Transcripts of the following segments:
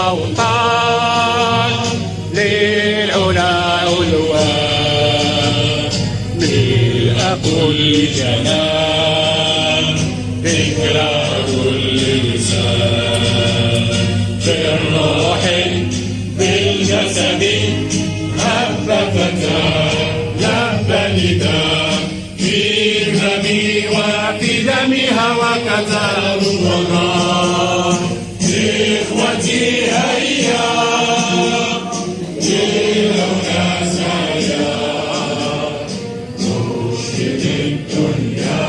الأوطان للعلا علوان ملء كل جنان ذكرى كل لسان بالروح بالجسد هب فتى لب نداء في الهمي وفي دمها وكذا الوراء إخوتي هيا جيلنا سعيا نشهد الدنيا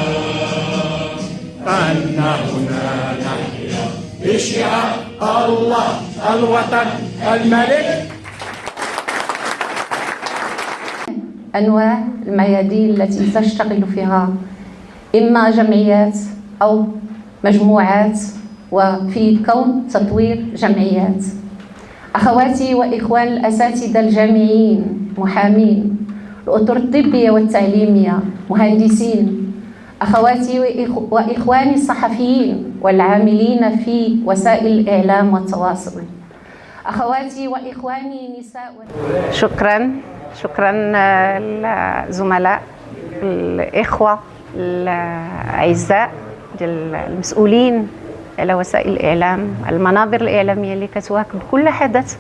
أن هنا نحيا بشعار الله الوطن الملك. أنواع الميادين التي تشتغل فيها إما جمعيات أو مجموعات وفي كون تطوير جمعيات. أخواتي وإخوان الأساتذة الجامعيين، محامين، الأطر الطبية والتعليمية، مهندسين، أخواتي وإخواني الصحفيين والعاملين في وسائل الإعلام والتواصل، أخواتي وإخواني نساء. شكرا للزملاء الإخوة الأعزاء المسؤولين على وسائل الإعلام، المنابر الإعلامية اللي كتواكب كل حدث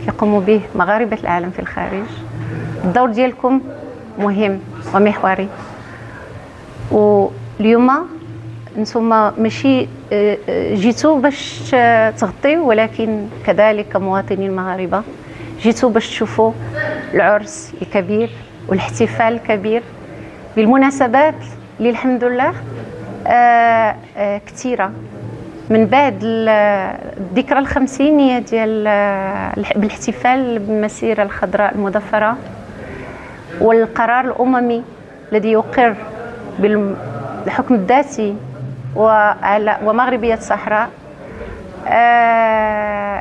يقوم به مغاربة العالم في الخارج. الدور ديالكم مهم ومحوري، واليوم نتوما ماشي جيتوا باش تغطيوا، ولكن كذلك كمواطنين مغاربة جيتوا باش تشوفوا العرس الكبير والاحتفال الكبير بالمناسبات اللي الحمد لله كثيرة. من بعد الذكرى الخمسينية ديال بالاحتفال بالمسيرة الخضراء المظفرة والقرار الأممي الذي يقر بالحكم الذاتي ومغربية الصحراء،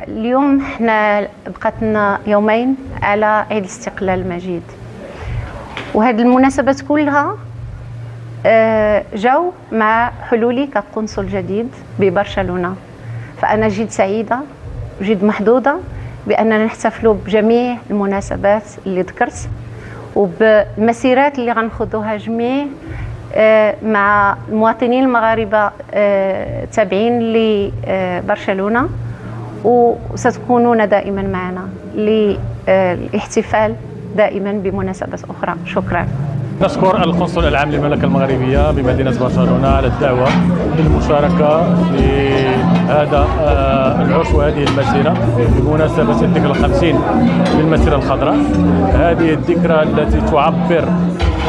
اليوم احنا بقات لنا يومين على عيد الاستقلال المجيد، وهذه المناسبات كلها جاو مع حلولي كقنصل جديد ببرشلونة. فأنا جد سعيدة وجد محظوظة بأننا نحتفلوا بجميع المناسبات اللي ذكرت وبالمسيرات اللي غنخوضوها جميع مع المواطنين المغاربة تابعين لبرشلونة، وستكونون دائما معنا للاحتفال دائما بمناسبات أخرى. شكرا. نشكر القنصل العام للمملكة المغربية بمدينة برشلونة على الدعوة للمشاركة في هذا العرس وهذه المسيرة بمناسبة الذكرى الخمسين للمسيرة الخضراء. هذه الذكرى التي تعبر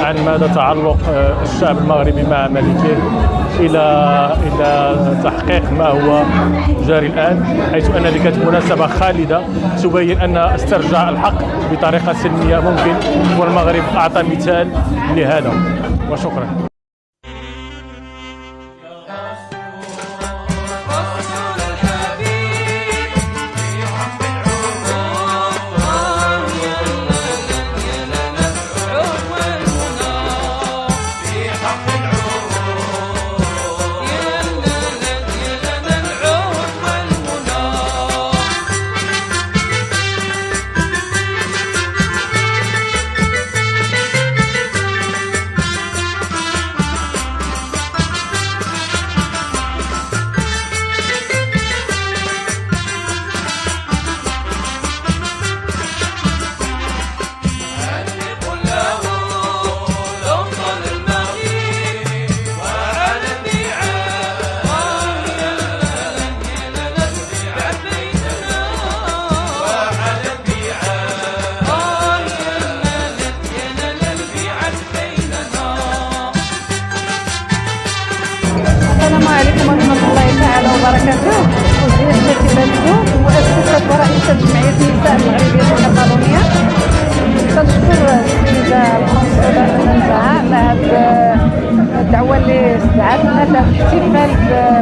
عن مدى تعلق الشعب المغربي مع ملكه إلى تحقيق ما هو جاري الآن، حيث أن هذه كانت مناسبة خالدة تبين أن استرجاع الحق بطريقة سلمية ممكن، والمغرب أعطى مثال لهذا. وشكرا. السلام عليكم ورحمة الله تعالى وبركاته. وزير شاكر اليوم مؤسسة ورئيسة جمعية النساء المغربية الكتالونية. كنشكر السيدة القنصلة نزاهة على هذه الدعوة اللي استدعتنا للاحتفال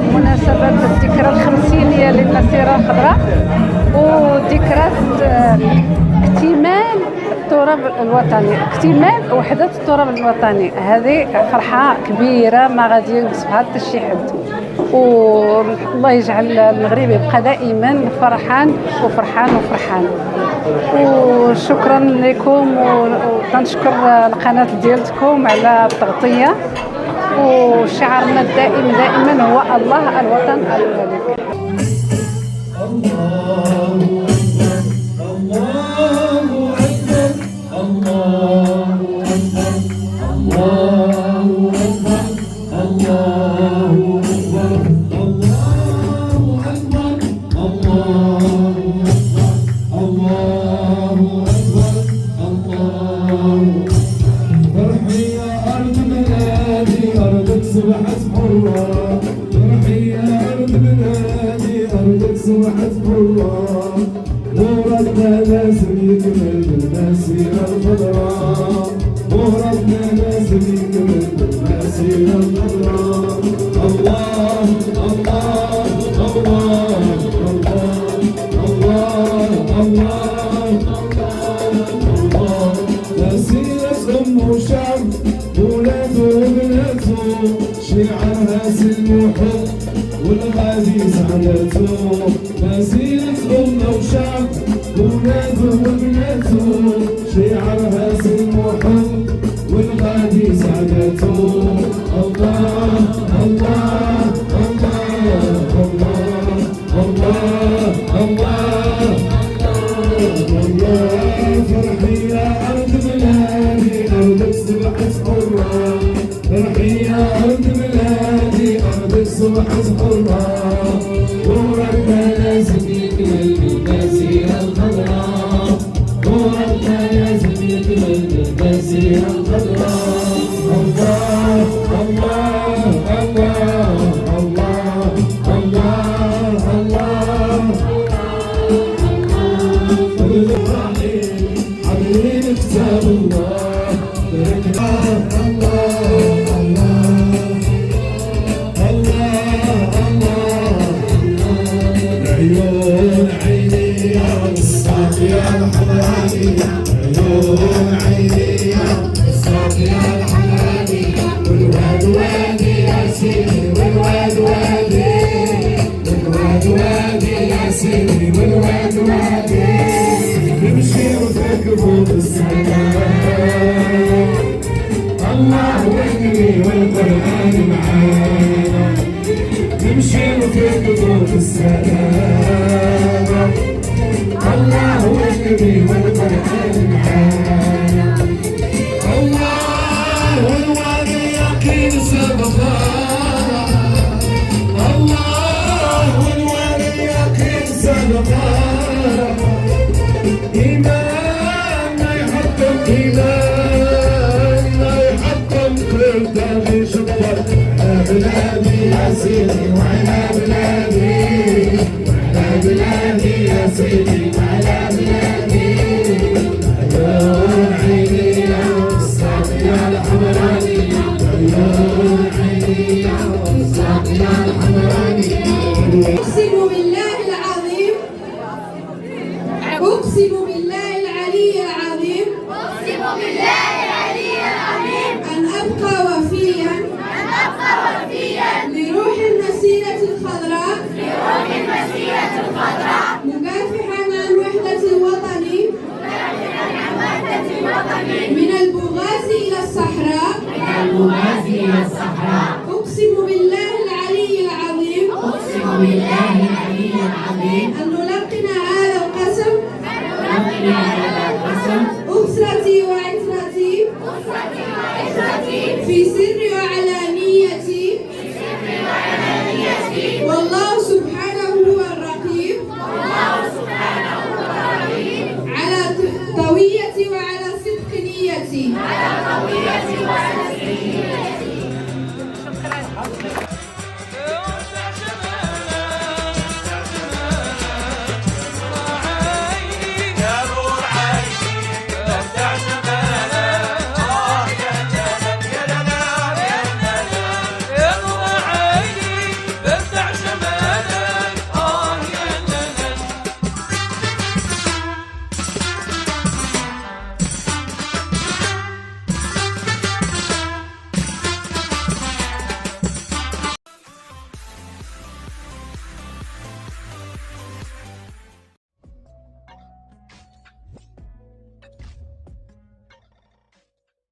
بمناسبة الذكرى الخمسينية للمسيرة الخضراء وذكرى اكتمال التراب الوطني، اكتمال وحدة التراب الوطني. هذه فرحة كبيرة ما غادي ينقصها حتى شي حد. والله يجعل المغرب يبقى دائما فرحان وفرحان وفرحان. وشكرا لكم، وكنشكر القناه ديالتكم على التغطيه، وشعارنا الدائم دائما هو الله الوطن الملك. شعرها سلم وحب والغادي سعادته، مسيرة أمة وشعب ولاده وبناته، شعرها سلم وحب والغادي سعادته. الله الله الله الله الله الله فرحي يا أرض بلادي أرضك سبحت حرة، فرحي يا أرض بلادي أرضك سبحت حرة، دورك لازم يكمل بالباسية الخضراء، دورك لازم يكمل بالباسية الخضراء. الله الله الله الله الله الله حبيب كتاب الله الله عيون عيني يا الصافية الحضرانية، عيون عيني يا الصافية الحضرانية، والواد وادي يا سيدي والواد وادي، والواد وادي يا سيدي والواد وادي، نمشي وتركبوا بالسلام، الله والنبي والقرآن معانا، نمشي وتركضوا بالسلام، الله والنبي والقرآن معانا، الله والوالي يقين سبقانا، الله والوالي يقين سبقانا، إيماننا يحطم إيماننا يحطم قدامي شطر على بلادي يا سيدي وعلى بلادي، وعلى بلادي يا سيدي وعلى بلادي، عيون عيني يا الصافية الحمرانية، عيون عيني يا الصافية الحمرانية. أقسم بالله العظيم، أقسم بالله العلي العظيم، أقسم بالله العلي العظيم أن أبقى وفيا لروح لروح المسيرة الخضراء، المسيرة الخضراء